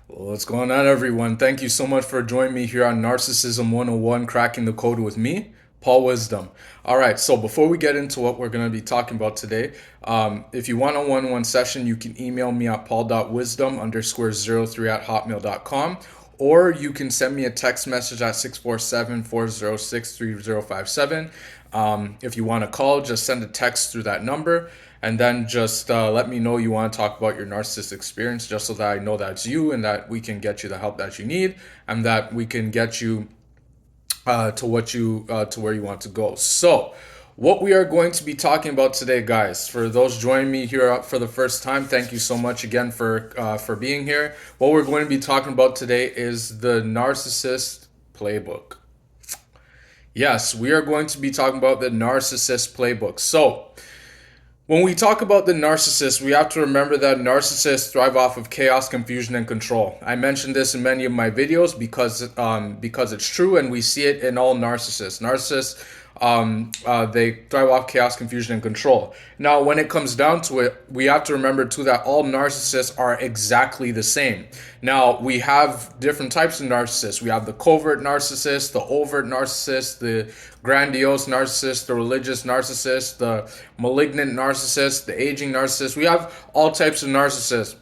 What's going on, everyone? Thank you so much for joining me here on Narcissism 101, Cracking the Code with me, Paul Wisdom. All right, so before we get into what we're going to be talking about today, if you want a one-on-one session, you can email me at paul.wisdom_03 at hotmail.com, or you can send me a text message at 647-406-3057. If you want to call, just send a text through that number. And then just let me know you want to talk about your narcissist experience, just so that I know that's you and that we can get you the help that you need and that we can get you to where you want to go. So, what we are going to be talking about today, guys, for those joining me here for the first time, thank you so much again for being here. What we're going to be talking about today is the Narcissist Playbook. Yes, we are going to be talking about the Narcissist Playbook. So, when we talk about the narcissist, we have to remember that narcissists thrive off of chaos, confusion, and control. I mentioned this in many of my videos because it's true, and we see it in all narcissists. Narcissists, they thrive off chaos, confusion, and control. Now, when it comes down to it, we have to remember too that all narcissists are exactly the same. Now, we have different types of narcissists. We have the covert narcissist, the overt narcissist, the grandiose narcissist, the religious narcissist, the malignant narcissist, the aging narcissist. We have all types of narcissists.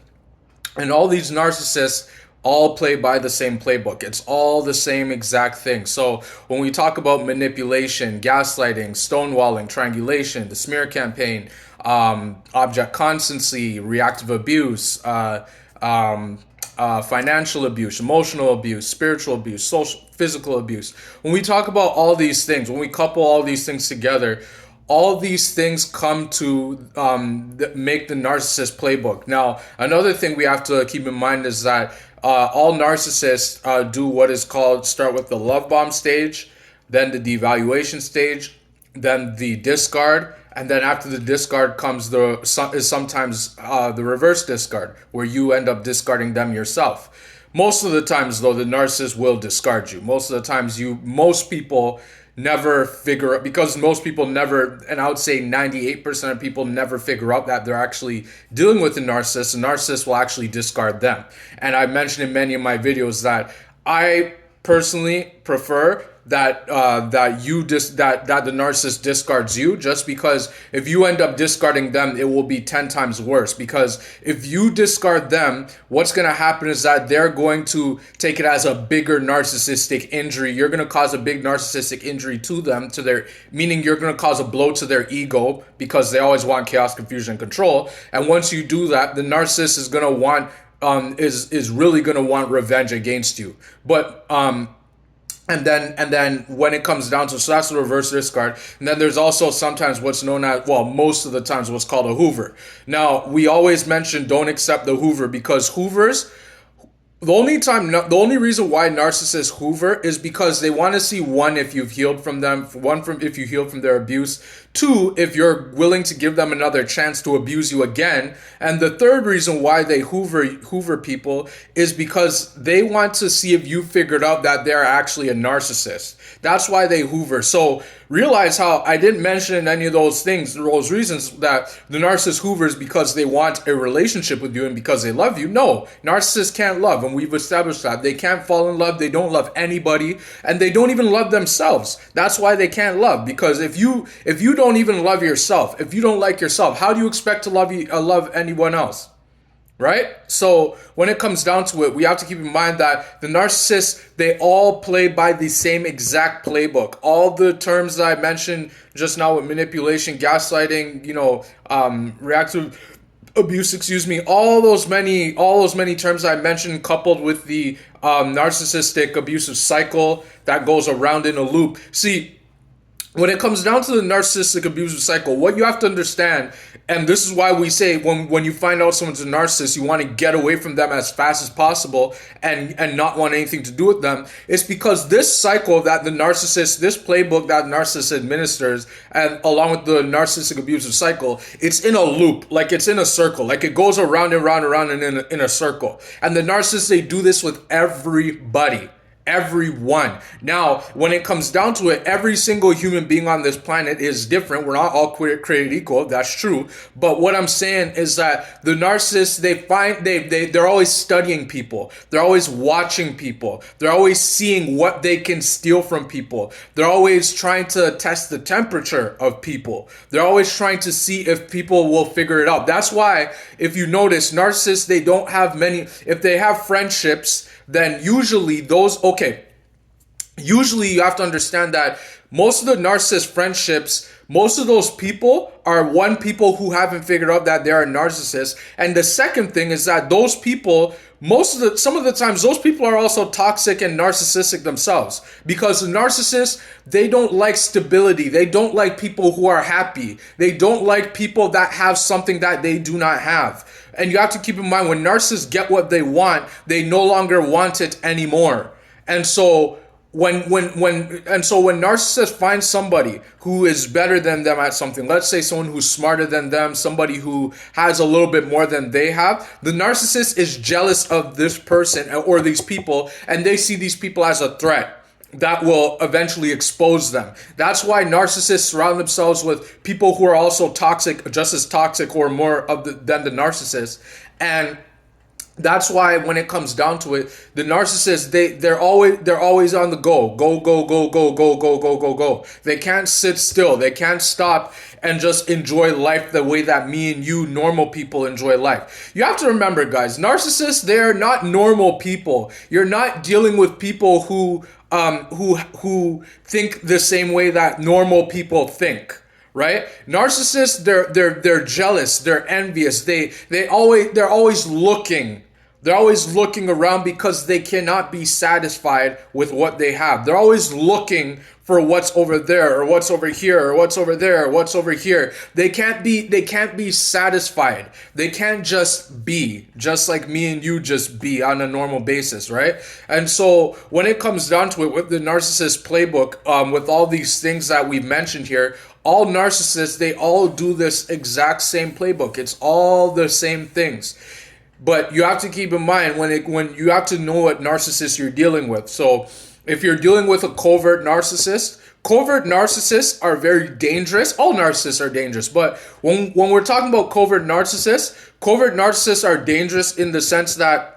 And all these narcissists all play by the same playbook. It's all the same exact thing. So when we talk about manipulation, gaslighting, stonewalling, triangulation, the smear campaign, object constancy, reactive abuse, financial abuse, emotional abuse, spiritual abuse, social, physical abuse. When we talk about all these things, when we couple all these things together, all these things come to make the narcissist playbook. Now, another thing we have to keep in mind is that all narcissists do what is called start with the love bomb stage, then the devaluation stage, then the discard, and then after the discard comes sometimes the reverse discard, where you end up discarding them yourself. Most of the times, though, the narcissist will discard you. Most people never figure out, because most people never, and I would say 98% of people never figure out that they're actually dealing with a narcissist. A narcissist will actually discard them. And I mentioned in many of my videos that I personally prefer that that the narcissist discards you, just because if you end up discarding them, it will be 10 times worse. Because if you discard them, what's going to happen is that they're going to take it as a bigger narcissistic injury. You're going to cause a big narcissistic injury to them, meaning you're going to cause a blow to their ego, because they always want chaos, confusion, and control. And once you do that, the narcissist is going to want is really going to want revenge against you. But and then when it comes down to, so that's the reverse discard. And then there's also sometimes what's known as, well, most of the times what's called a Hoover. Now, we always mention don't accept the Hoover, because Hoovers, the only reason why narcissists hoover is because they want to see, one, if you've healed from them, if you healed from their abuse, two, if you're willing to give them another chance to abuse you again, and the third reason why they hoover people is because they want to see if you figured out that they're actually a narcissist. That's why they hoover. So realize how I didn't mention any of those things, those reasons, that the narcissist hoovers because they want a relationship with you and because they love you. No, narcissists can't love, and we've established that. They can't fall in love, they don't love anybody, and they don't even love themselves. That's why they can't love, because if you don't even love yourself, if you don't like yourself, how do you expect to love anyone else? Right? So when it comes down to it, we have to keep in mind that the narcissists, they all play by the same exact playbook. All the terms that I mentioned just now with manipulation, gaslighting, reactive abuse, all those many terms I mentioned, coupled with the narcissistic abusive cycle that goes around in a loop. See, when it comes down to the narcissistic abusive cycle, what you have to understand, and this is why we say when you find out someone's a narcissist, you want to get away from them as fast as possible and not want anything to do with them, is because this cycle that the narcissist, this playbook that narcissist administers, and along with the narcissistic abusive cycle, it's in a loop, like it's in a circle, like it goes around and round and round and in a circle. And the narcissists, they do this with everybody. Everyone. Now, when it comes down to it, every single human being on this planet is different. We're not all created equal. That's true. But what I'm saying is that the narcissists, they're always studying people. They're always watching people. They're always seeing what they can steal from people. They're always trying to test the temperature of people. They're always trying to see if people will figure it out. That's why, if you notice, narcissists, they don't have many, if they have friendships, then usually usually you have to understand that most of the narcissist friendships, most of those people are people who haven't figured out that they're a narcissist. And the second thing is that those people, some of the times, those people are also toxic and narcissistic themselves, because the narcissists, they don't like stability. They don't like people who are happy. They don't like people that have something that they do not have. And you have to keep in mind, when narcissists get what they want, they no longer want it anymore. And so when narcissists find somebody who is better than them at something, let's say someone who's smarter than them, somebody who has a little bit more than they have, the narcissist is jealous of this person or these people, and they see these people as a threat that will eventually expose them. That's why narcissists surround themselves with people who are also toxic, just as toxic or more than the narcissist. And that's why when it comes down to it, the narcissists, they're always on the go. Go. They can't sit still. They can't stop and just enjoy life the way that me and you normal people enjoy life. You have to remember, guys, narcissists, they're not normal people. You're not dealing with people who think the same way that normal people think. Right? Narcissists, they're jealous, they're envious, they're always looking. They're always looking around because they cannot be satisfied with what they have. They're always looking for what's over there, or what's over here, or what's over there, or what's over here. They can't be satisfied. They can't just be, just like me and you just be on a normal basis, right? And so when it comes down to it, with the narcissist playbook, with all these things that we've mentioned here, all narcissists, they all do this exact same playbook. It's all the same things. But you have to keep in mind when you have to know what narcissist you're dealing with. So if you're dealing with a covert narcissists are very dangerous. All narcissists are dangerous. But when we're talking about covert narcissists are dangerous in the sense that,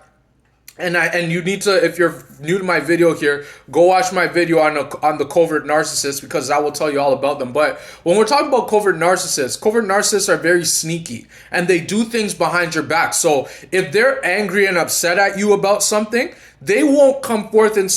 and you need to, if you're new to my video here, go watch my video on the covert narcissists, because I will tell you all about them. But when we're talking about covert narcissists are very sneaky, and they do things behind your back. So if they're angry and upset at you about something, they won't come forth and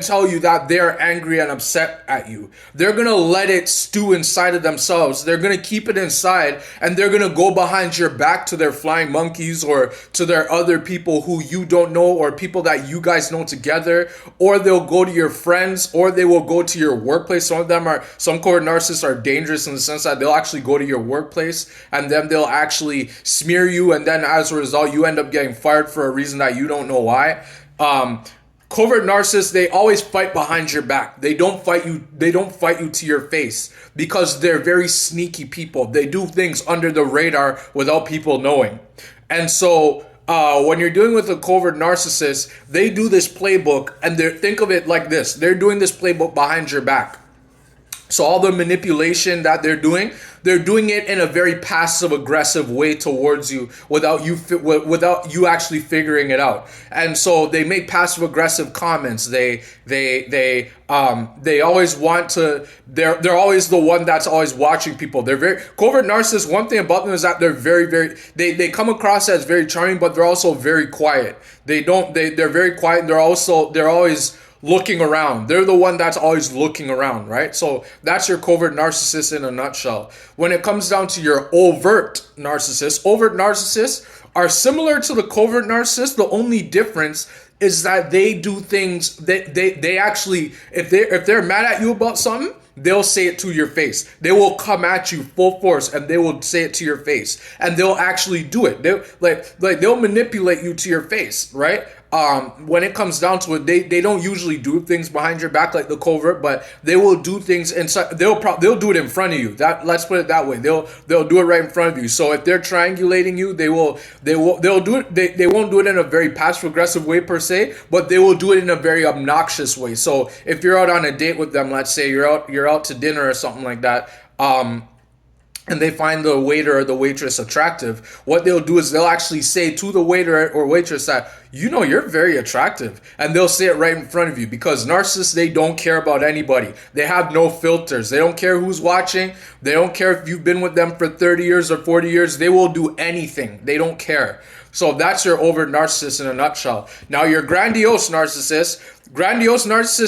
tell you that they're angry and upset at you. They're going to let it stew inside of themselves. They're going to keep it inside, and they're going to go behind your back to their flying monkeys, or to their other people who you don't know, or people that you guys know together, or they'll go to your friends, or they will go to your workplace. Some covert narcissists are dangerous in the sense that they'll actually go to your workplace, and then they'll actually smear you, and then as a result, you end up getting fired for a reason that you don't know why. Covert narcissists, they always fight behind your back. They don't fight you to your face, because they're very sneaky people. They do things under the radar without people knowing. And so when you're dealing with a covert narcissist, they do this playbook, and think of it like this. They're doing this playbook behind your back. So all the manipulation that they're doing it in a very passive aggressive way towards you, without you actually figuring it out. And so they make passive aggressive comments. They always want to, they're always the one that's always watching people. They're very covert narcissists. One thing about them is that they're they come across as very charming, but they're also very quiet. They're very quiet, and they're always looking around. They're the one that's always looking around, right? So that's your covert narcissist in a nutshell. When it comes down to your overt narcissists are similar to the covert narcissist. The only difference is that they do things that they actually, if they're mad at you about something, they'll say it to your face. They will come at you full force, and they will say it to your face, and they'll actually do it. They'll manipulate you to your face, right? when it comes down to it, they don't usually do things behind your back like the covert, but they will do things inside. They'll do it in front of you. That, let's put it that way. They'll do it right in front of you. So if they're triangulating you, they'll do it. They won't do it in a very passive aggressive way per se, but they will do it in a very obnoxious way. So if you're out on a date with them, let's say you're out to dinner or something like that, and they find the waiter or the waitress attractive, what they'll do is they'll actually say to the waiter or waitress that, you know, you're very attractive. And they'll say it right in front of you, because narcissists, they don't care about anybody. They have no filters. They don't care who's watching. They don't care if you've been with them for 30 years or 40 years. They will do anything. They don't care. So that's your overt narcissist in a nutshell. Now, your grandiose narcissist,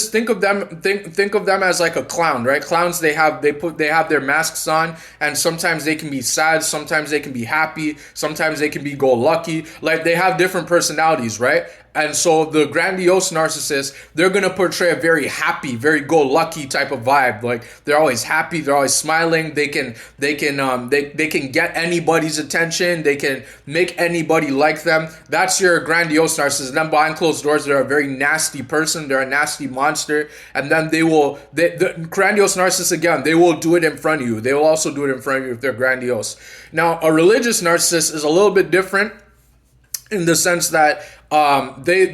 think of them as like a clown, right? Clowns, they have their masks on, and sometimes they can be sad, sometimes they can be happy, sometimes they can be go lucky. Like, they have different personalities, right? And so the grandiose narcissist, they're going to portray a very happy, very go-lucky type of vibe. Like, they're always happy, they're always smiling, they can get anybody's attention, they can make anybody like them. That's your grandiose narcissist. And then behind closed doors, they're a very nasty person, they're a nasty monster. And then the grandiose narcissist, again, they will do it in front of you. They will also do it in front of you if they're grandiose. Now, a religious narcissist is a little bit different in the sense that they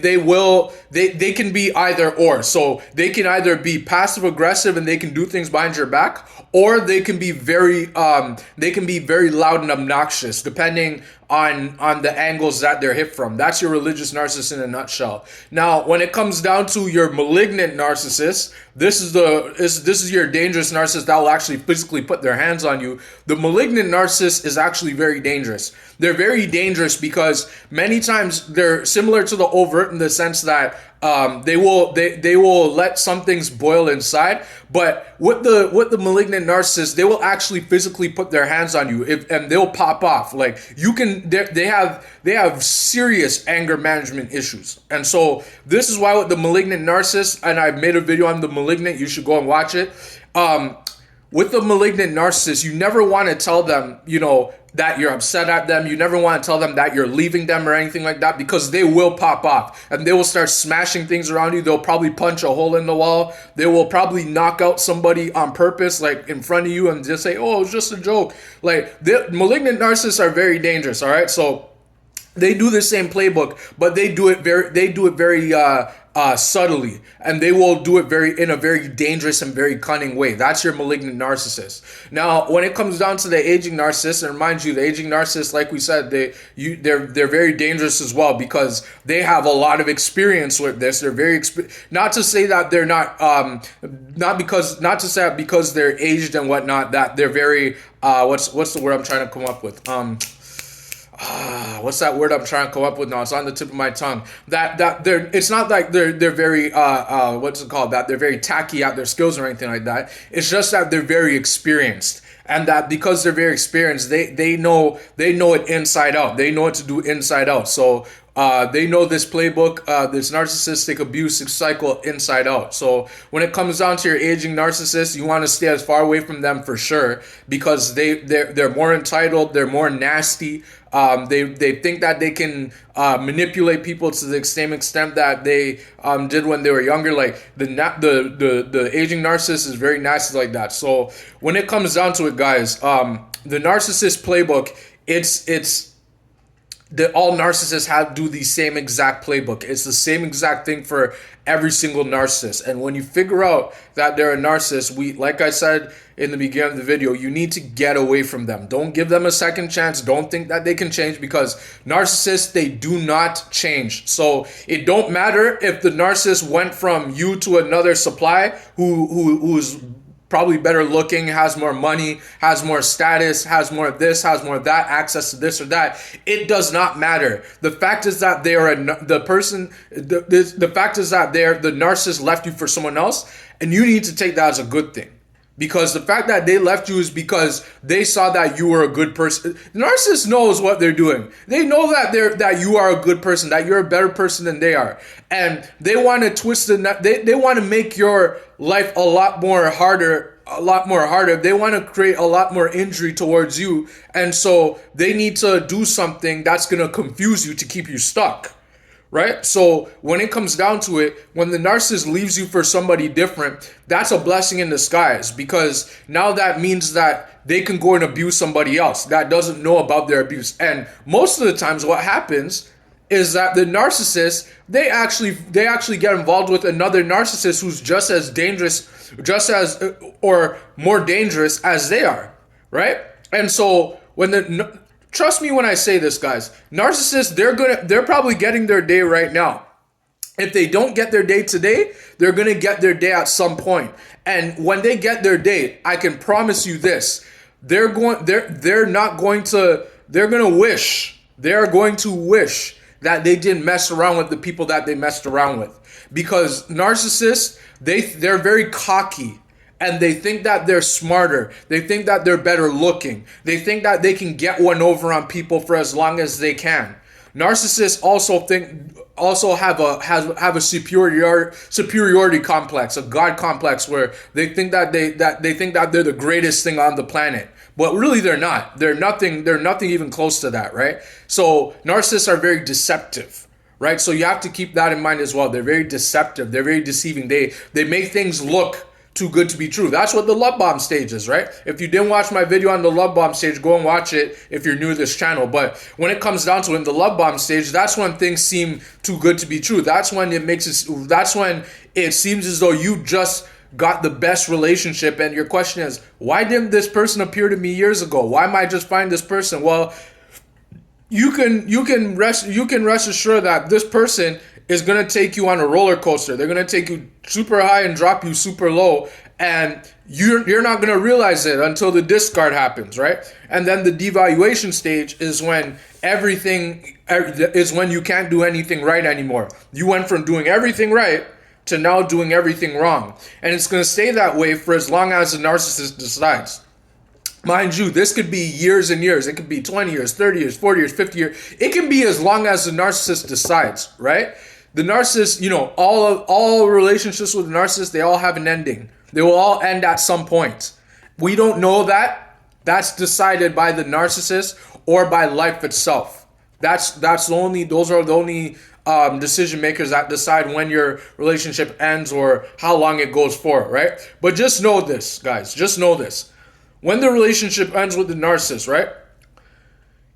can be either or. So they can either be passive aggressive and they can do things behind your back, or they can be very loud and obnoxious, depending on the angles that they're hit from. That's your religious narcissist in a nutshell. Now, when it comes down to your malignant narcissist, this is your dangerous narcissist that will actually physically put their hands on you. The malignant narcissist is actually very dangerous. They're very dangerous because many times they're similar to the overt in the sense that they will let some things boil inside, but with the malignant narcissist, they will actually physically put their hands on you, and they'll pop off. Like, they have serious anger management issues. And so this is why with the malignant narcissist, and I made a video on the malignant, you should go and watch it. With the malignant narcissist, you never want to tell them, that you're upset at them. You never want to tell them that you're leaving them or anything like that, because they will pop off and they will start smashing things around you. They'll probably punch a hole in the wall. They will probably knock out somebody on purpose, like in front of you, and just say, oh, it's just a joke. Like, the malignant narcissists are very dangerous. All right. So they do the same playbook, but they do it very subtly, and they will do it in a very dangerous and very cunning way. That's your malignant narcissist. Now, when it comes down to the aging narcissist, and mind you, the aging narcissist, like we said, they're very dangerous as well, because they have a lot of experience with this. They're very not to say that they're not because they're aged and whatnot, that they're very what's the word I'm trying to come up with? What's that word I'm trying to come up with now? It's on the tip of my tongue. It's not like they're very that they're very tacky at their skills or anything like that. It's just that they're very experienced, and that because they're very experienced, they know it inside out. They know what to do inside out. So they know this playbook, this narcissistic abuse cycle inside out. So when it comes down to your aging narcissist, you want to stay as far away from them for sure, because they're more entitled, they're more nasty. They think that they can manipulate people to the same extent that they did when they were younger. Like, the aging narcissist is very nasty like that. So when it comes down to it, guys, the narcissist playbook, all narcissists do the same exact playbook. It's the same exact thing for every single narcissist. And when you figure out that they're a narcissist, like I said in the beginning of the video, you need to get away from them. Don't give them a second chance. Don't think that they can change, because narcissists, they do not change. So it don't matter if the narcissist went from you to another supply who's probably better looking, has more money, has more status, has more of this, has more of that, access to this or that. It does not matter. The fact is that the narcissist left you for someone else, and you need to take that as a good thing. Because the fact that they left you is because they saw that you were a good person. The narcissist knows what they're doing. They know that you are a good person, that you're a better person than they are. And they want to twist they want to make your life a lot more harder. They want to create a lot more injury towards you. And so they need to do something that's going to confuse you to keep you stuck. right? So when it comes down to it, when the narcissist leaves you for somebody different, that's a blessing in disguise, because now that means that they can go and abuse somebody else that doesn't know about their abuse. And most of the times what happens is that the narcissist, they actually get involved with another narcissist who's just as dangerous, just as or more dangerous as they are, right? And so trust me when I say this, guys, narcissists, they're probably getting their day right now. If they don't get their day today, they're going to get their day at some point. And when they get their day, I can promise you this, they're going to wish that they didn't mess around with the people that they messed around with. Because narcissists, they're very cocky, and they think that they're smarter. They think that they're better looking. They think that they can get one over on people for as long as they can. Narcissists also have a superiority complex, a God complex, where they think that they're the greatest thing on the planet. But really they're not. They're nothing even close to that, right? So narcissists are very deceptive, right? So you have to keep that in mind as well. They're very deceptive. They're very deceiving. They make things look too good to be true. That's what the love bomb stage is, right? If you didn't watch my video on the love bomb stage, go and watch it if you're new to this channel. But when it comes down to it, in the love bomb stage, that's when things seem too good to be true. That's when it seems as though you just got the best relationship, and your question is, why didn't this person appear to me years ago? Why am I just finding this person? Well, you can rest assured that this person is going to take you on a roller coaster. They're going to take you super high and drop you super low, and you're not going to realize it until the discard happens, right? And then the devaluation stage is when you can't do anything right anymore. You went from doing everything right to now doing everything wrong. And it's going to stay that way for as long as the narcissist decides. Mind you, this could be years and years. It could be 20 years, 30 years, 40 years, 50 years. It can be as long as the narcissist decides, right? The narcissist, all relationships with the narcissist, they all have an ending. They will all end at some point. We don't know that. That's decided by the narcissist or by life itself. Those are the only decision makers that decide when your relationship ends or how long it goes for, right? But just know this, guys. Just know this. When the relationship ends with the narcissist, right?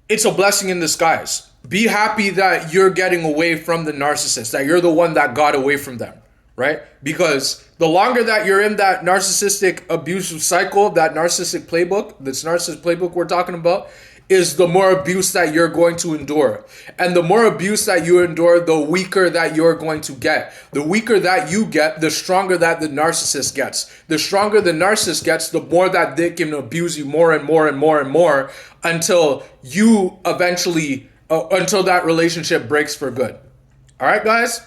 It's a blessing in disguise. Be happy that you're getting away from the narcissist, that you're the one that got away from them, right? Because the longer that you're in that narcissistic abusive cycle, that narcissistic playbook, this narcissist playbook we're talking about, is the more abuse that you're going to endure. And the more abuse that you endure, the weaker that you're going to get. The weaker that you get, the stronger that the narcissist gets. The stronger the narcissist gets, the more that they can abuse you more and more and more and more until you eventually, until that relationship breaks for good. All right, guys?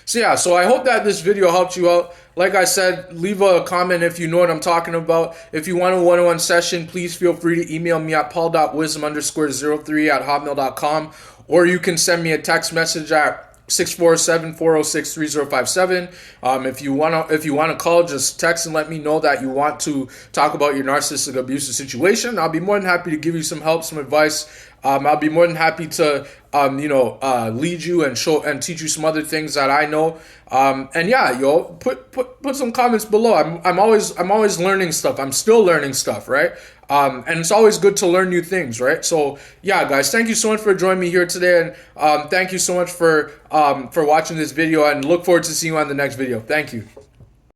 So I hope that this video helped you out. Like I said, leave a comment if you know what I'm talking about. If you want a one-on-one session, please feel free to email me at paul.wisdom_03@hotmail.com, or you can send me a text message at 647-406-3057. If you wanna call, just text and let me know that you want to talk about your narcissistic abusive situation. I'll be more than happy to give you some help, some advice. I'll be more than happy to lead you and show and teach you some other things that I know. And yeah, put some comments below. I'm always learning stuff. I'm still learning stuff, right? And it's always good to learn new things, right? So yeah, guys, thank you so much for joining me here today, and thank you so much for watching this video, and look forward to seeing you on the next video. Thank you.